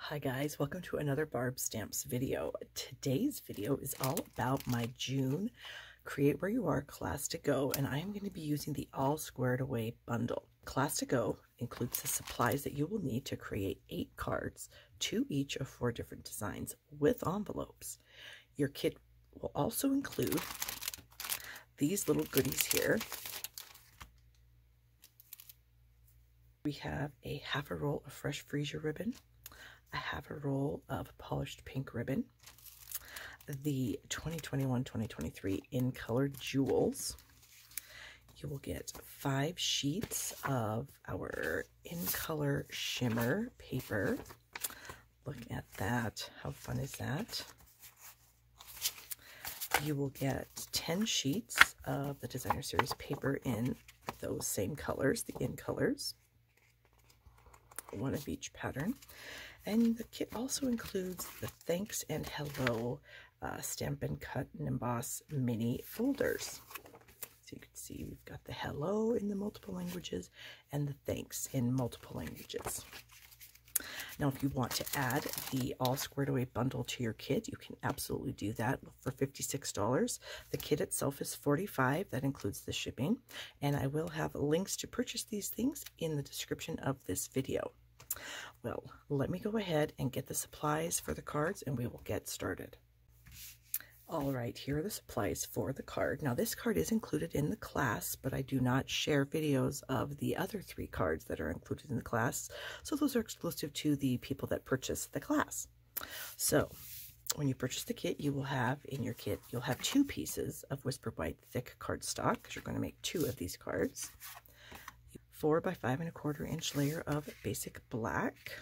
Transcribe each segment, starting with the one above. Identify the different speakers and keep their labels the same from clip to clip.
Speaker 1: Hi guys, welcome to another Barb Stamps video. Today's video is all about my June Create Where You Are Class to Go, and I am going to be using the All Squared Away bundle. Class to Go includes the supplies that you will need to create 8 cards, 2 each of 4 different designs with envelopes. Your kit will also include these little goodies here. We have a half a roll of fresh freesia ribbon, a half a roll of polished pink ribbon, the 2021-2023 in color jewels. You will get 5 sheets of our in color shimmer paper. Look at that. How fun is that? You will get 10 sheets of the Designer Series paper in those same colors, the in colors, 1 of each pattern. And the kit also includes the Thanks and Hello Stampin' Cut and Emboss mini folders. So you can see we've got the Hello in the multiple languages and the Thanks in multiple languages. Now, if you want to add the All Squared Away bundle to your kit, you can absolutely do that for $56. The kit itself is $45. That includes the shipping. And I will have links to purchase these things in the description of this video. Well, let me go ahead and get the supplies for the cards and we will get started. All right, here are the supplies for the card. Now, this card is included in the class, but I do not share videos of the other 3 cards that are included in the class. So those are exclusive to the people that purchase the class. So when you purchase the kit, you will have in your kit, you'll have 2 pieces of Whisper White thick cardstock because you're going to make 2 of these cards. 4 by 5 1/4 inch layer of basic black.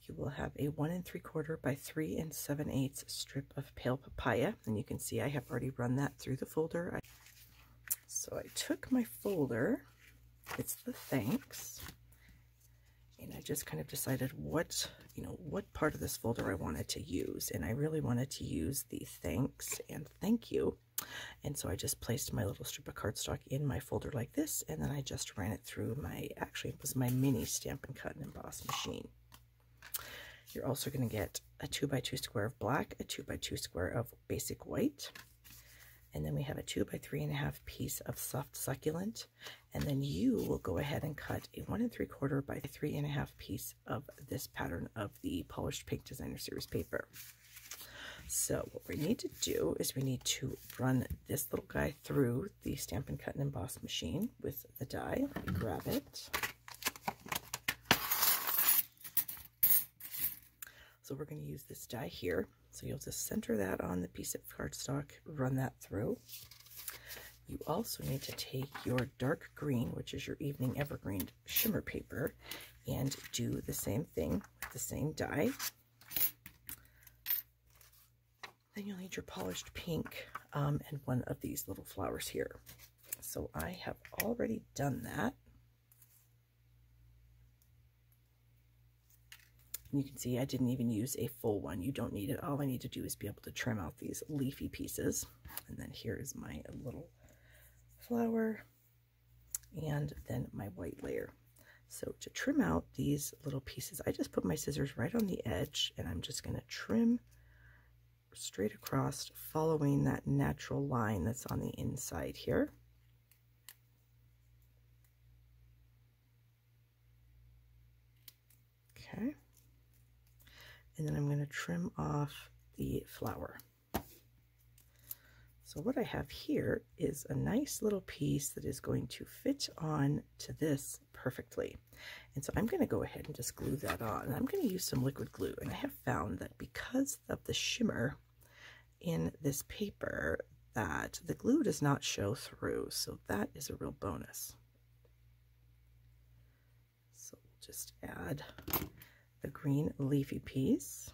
Speaker 1: You will have a 1 3/4 by 3 7/8 strip of pale papaya, and you can see I have already run that through the folder. So I took my folder, it's the Thanks, and I just kind of decided what part of this folder I wanted to use, and I really wanted to use the Thanks and Thank You. And so I just placed my little strip of cardstock in my folder like this, and then I just ran it through it was my mini Stampin' Cut and Emboss machine. You're also going to get a 2 by 2 square of black, a 2 by 2 square of basic white, and then we have a 2 by 3 1/2 piece of soft succulent, and then you will go ahead and cut a 1 3/4 by 3 1/2 piece of this pattern of the polished pink Designer Series paper. So what we need to do is we need to run this little guy through the Stampin' Cut and Emboss machine with the die. Let me grab it. So we're going to use this die here. So you'll just center that on the piece of cardstock, run that through. You also need to take your dark green, which is your Evening Evergreen shimmer paper, and do the same thing with the same die. Then you'll need your polished pink and 1 of these little flowers here. So I have already done that. And you can see I didn't even use a full one. You don't need it. All I need to do is be able to trim out these leafy pieces. And then here is my little flower and then my white layer. So to trim out these little pieces, I just put my scissors right on the edge and I'm just going to trim straight across, following that natural line that's on the inside here. Okay. And then I'm going to trim off the flower. So what I have here is a nice little piece that is going to fit on to this perfectly. And so I'm going to go ahead and just glue that on. And I'm going to use some liquid glue. And I have found that because of the shimmer in this paper, that the glue does not show through. So that is a real bonus. So we'll just add the green leafy piece.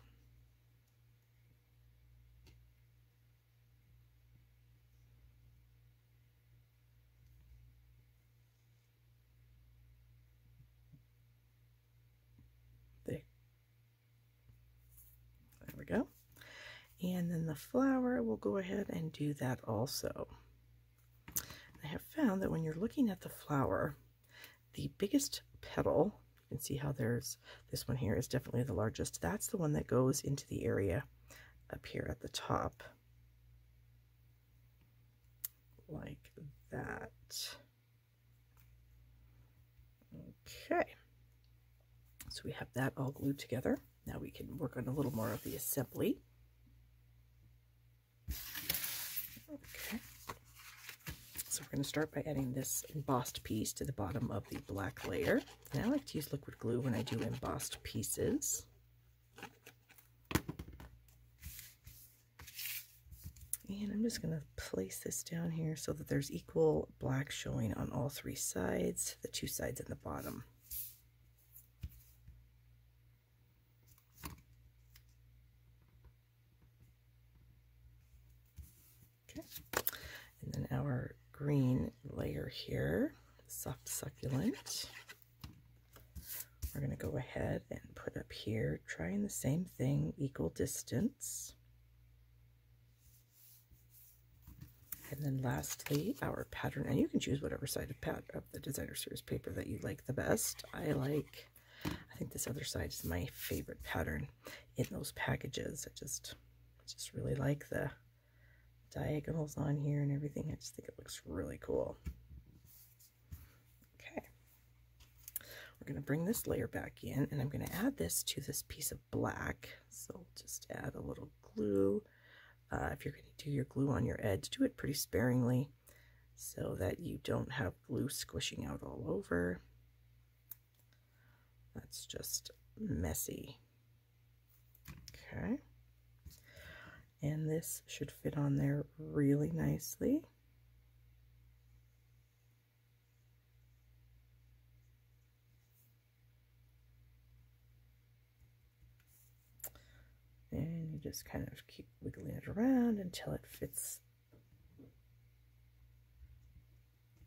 Speaker 1: There we go. And then the flower, we'll go ahead and do that also. I have found that when you're looking at the flower, the biggest petal You can see how there's this one here is definitely the largest. That's the one that goes into the area up here at the top, like that. Okay, so we have that all glued together. Now we can work on a little more of the assembly. Okay, so we're going to start by adding this embossed piece to the bottom of the black layer. And I like to use liquid glue when I do embossed pieces. And I'm just going to place this down here so that there's equal black showing on all three sides, the two sides and the bottom. Okay, and then our green layer here, soft succulent, we're going to go ahead and put up here, trying the same thing, equal distance. And then lastly, our pattern, and you can choose whatever side of the Designer Series paper that you like the best. I think this other side is my favorite pattern in those packages. I just really like the diagonals on here and everything. I just think it looks really cool. Okay, we're going to bring this layer back in, and I'm going to add this to this piece of black. So just add a little glue. If you're going to do your glue on your edge, do it pretty sparingly so that you don't have glue squishing out all over. That's just messy. Okay. And this should fit on there really nicely. And you just kind of keep wiggling it around until it fits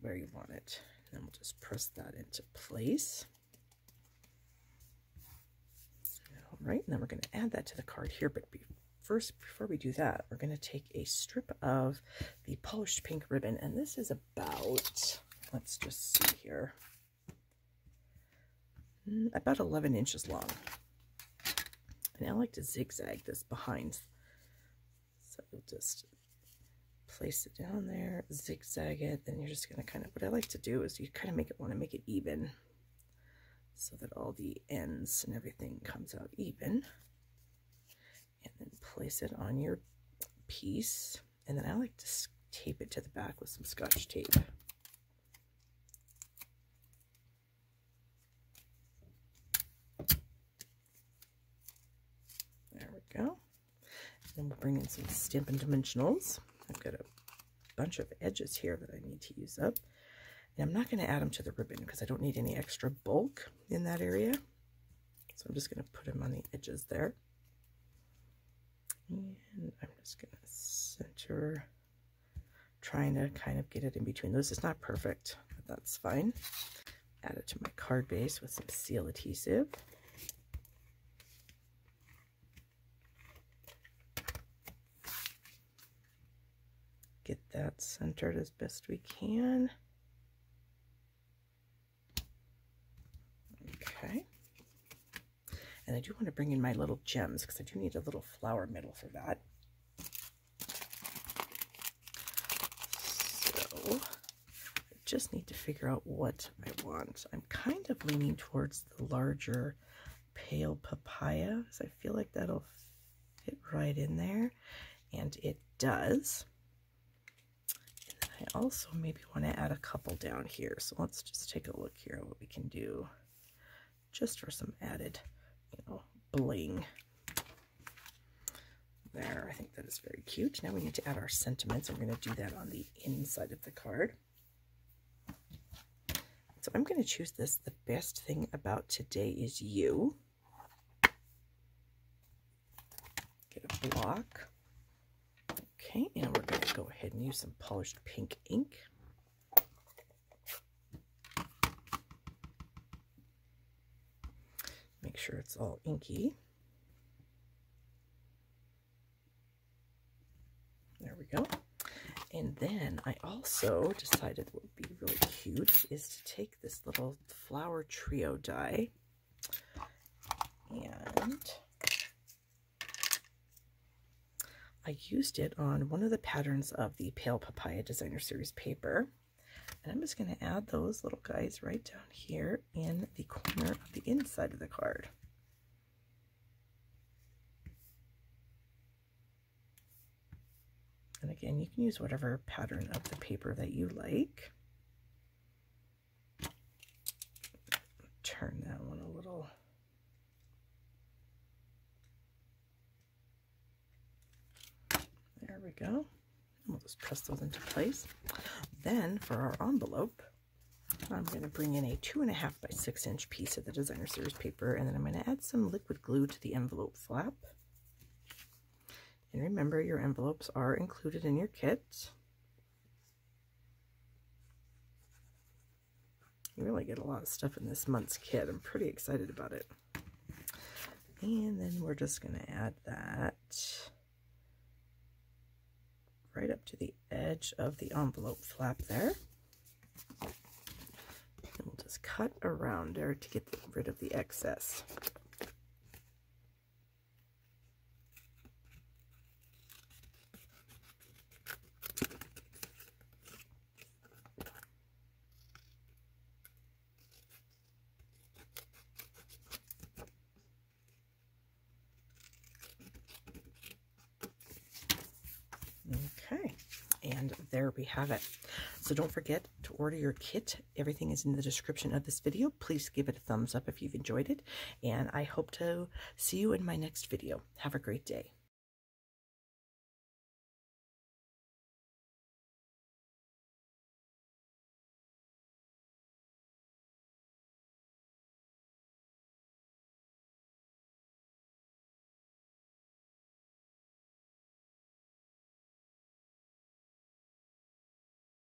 Speaker 1: where you want it. And then we'll just press that into place. All right, and then we're going to add that to the card here, but first, before we do that, we're going to take a strip of the polished pink ribbon, and this is about, let's just see here, about 11 inches long. And I like to zigzag this behind. So you'll just place it down there, zigzag it, then you're just going to kind of, what I like to do is you kind of want to make it even so that all the ends and everything comes out even. And then place it on your piece. And then I like to tape it to the back with some Scotch tape. There we go. Then we'll bring in some Stampin' Dimensionals. I've got a bunch of edges here that I need to use up. And I'm not going to add them to the ribbon because I don't need any extra bulk in that area. So I'm just going to put them on the edges there. And I'm just going to center, trying to kind of get it in between those. It's not perfect, but that's fine. Add it to my card base with some seal adhesive. Get that centered as best we can. Okay. And I do want to bring in my little gems because I do need a little flower middle for that. So I just need to figure out what I want. I'm kind of leaning towards the larger pale papaya because I feel like that'll fit right in there, and it does. And I also maybe want to add a couple down here. So let's just take a look here at what we can do just for some added, bling. There, I think that is very cute. Now we need to add our sentiments. I'm going to do that on the inside of the card. So I'm going to choose this. The best thing about today is you. Get a block. Okay, and we're going to go ahead and use some polished pink ink. Make sure it's all inky. There we go. And then I also decided what would be really cute is to take this little flower trio die I used it on one of the patterns of the Pale Papaya Designer Series paper. And I'm just going to add those little guys right down here in the corner of the inside of the card. And again, you can use whatever pattern of the paper that you like. Turn that one a little. There we go. We'll just press those into place. Then for our envelope, I'm going to bring in a 2.5 by 6 inch piece of the Designer Series paper, and then I'm going to add some liquid glue to the envelope flap. And remember, your envelopes are included in your kit. You really get a lot of stuff in this month's kit. I'm pretty excited about it. And then we're just going to add that right up to the edge of the envelope flap there. And we'll just cut around there to get rid of the excess. Okay, and there we have it. So don't forget to order your kit. Everything is in the description of this video. Please give it a thumbs up if you've enjoyed it, and I hope to see you in my next video. Have a great day.